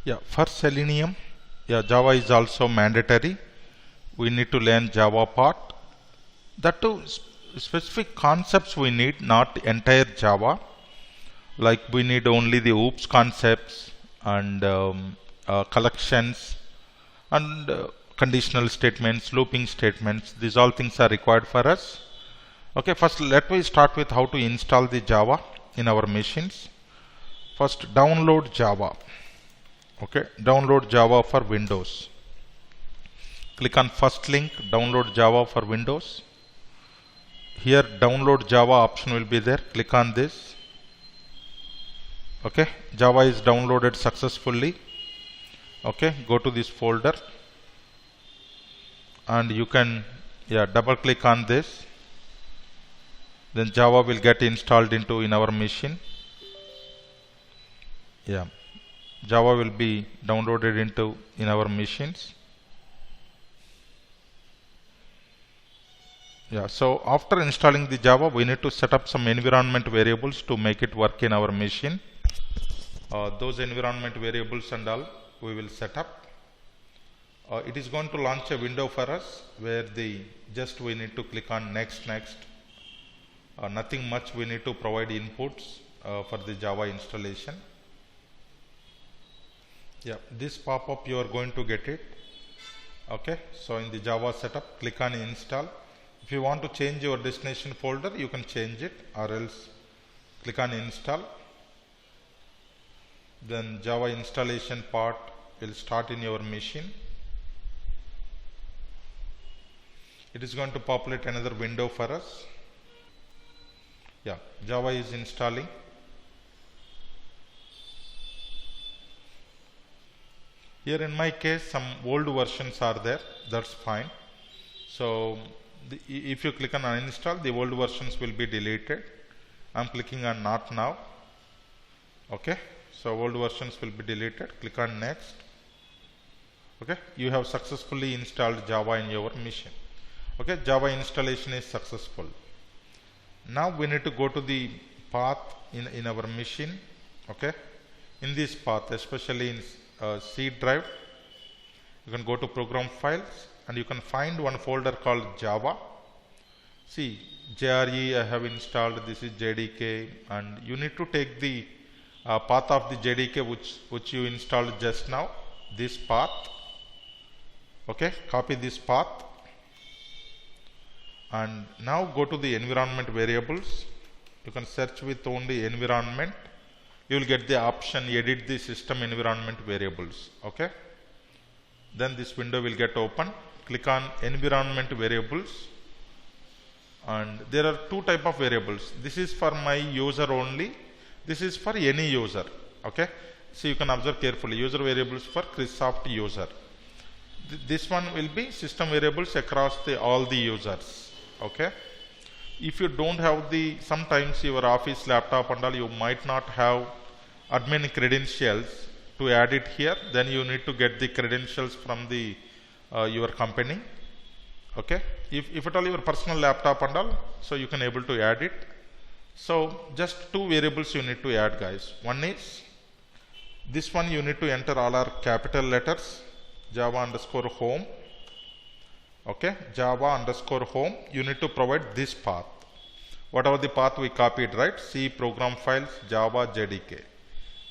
Yeah, for Selenium, yeah, Java is also mandatory. We need to learn Java part. That too, specific concepts we need, not entire Java. Like we need only the OOPS concepts and collections and conditional statements, looping statements. These all things are required for us. Okay, first let me start with how to install the Java in our machines. First, download Java. Okay, download Java for Windows. Click on first link, download Java for Windows. Here download Java option will be there. Click on this. Okay, Java is downloaded successfully. Okay, go to this folder and you can double click on this. Then Java will get installed in our machine. Java will be downloaded in our machines. So after installing the Java, we need to set up some environment variables to make it work in our machine. Those environment variables and all we will set up. It is going to launch a window for us where we need to click on next. Nothing much, we need to provide inputs for the Java installation. This pop-up you are going to get it. Okay, so in the Java setup, click on install. If you want to change your destination folder, you can change it, or else click on install. Then Java installation part will start in your machine. It is going to populate another window for us. Java is installing. Here in my case, some old versions are there. That's fine. So if you click on uninstall, the old versions will be deleted. I'm clicking on not now. Okay, so old versions will be deleted. Click on next. Okay, you have successfully installed Java in your machine. Okay, Java installation is successful. Now we need to go to the path in our machine. Okay, in this path, especially in C drive, you can go to program files and you can find one folder called Java. See, JRE I have installed, this is JDK, and you need to take the path of the JDK which you installed just now, this path. Okay, copy this path and now go to the environment variables. You can search with only environment. You will get the option edit the system environment variables. Okay, then this window will get open. Click on environment variables, and there are two type of variables. This is for my user only, this is for any user. Okay, so you can observe carefully, user variables for Chrisoft user. This one will be system variables across all the users. Okay, if you don't have sometimes your office laptop and all, you might not have admin credentials to add it here, then you need to get the credentials from your company. Okay, if at all your personal laptop and all, so you can able to add it. So just two variables you need to add, guys. One is this one, you need to enter all our capital letters, Java_home. Okay, Java_home, you need to provide this path, whatever the path we copied, right? C program files, Java JDK.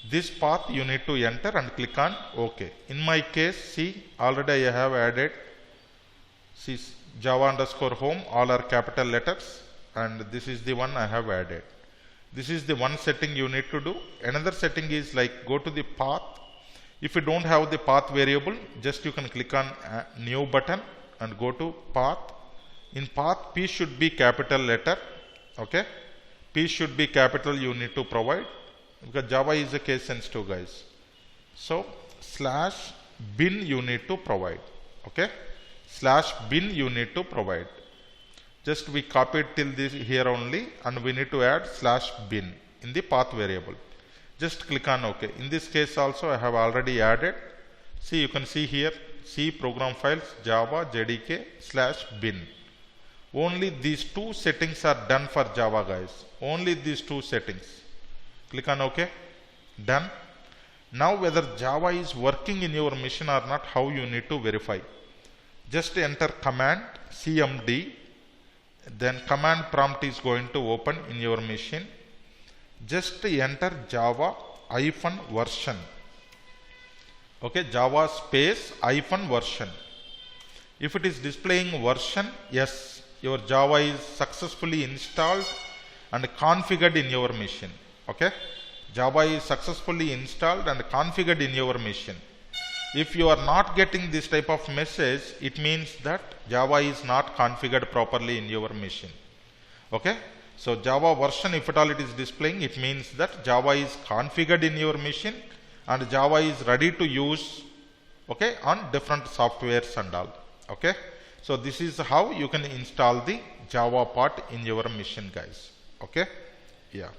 This path you need to enter and click on OK. In my case, see, already I have added Java_home, all are capital letters, and this is the one I have added. This is the one setting you need to do. Another setting is like go to the path. If you don't have the path variable, just you can click on new button and go to path. In path, P should be capital letter. Okay, P should be capital, you need to provide, because Java is a case sensitive, guys. So /bin you need to provide. Okay, /bin you need to provide. Just we copied till this here only, and we need to add /bin in the path variable. Just click on OK. In this case also I have already added. See, you can see here C program files, Java JDK /bin. Only these two settings are done for Java, guys. Only these two settings. Click on OK. Done. Now whether Java is working in your machine or not, how you need to verify? Just enter command cmd, then command prompt is going to open in your machine. Just enter Java -version. Okay, Java space -version. If it is displaying version, yes, your Java is successfully installed and configured in your machine. Okay, Java is successfully installed and configured in your machine. If you are not getting this type of message, it means that Java is not configured properly in your machine. Okay, so Java version, if at all it is displaying, it means that Java is configured in your machine and Java is ready to use, okay, on different softwares and all. Okay, so this is how you can install the Java part in your machine, guys. Okay, yeah.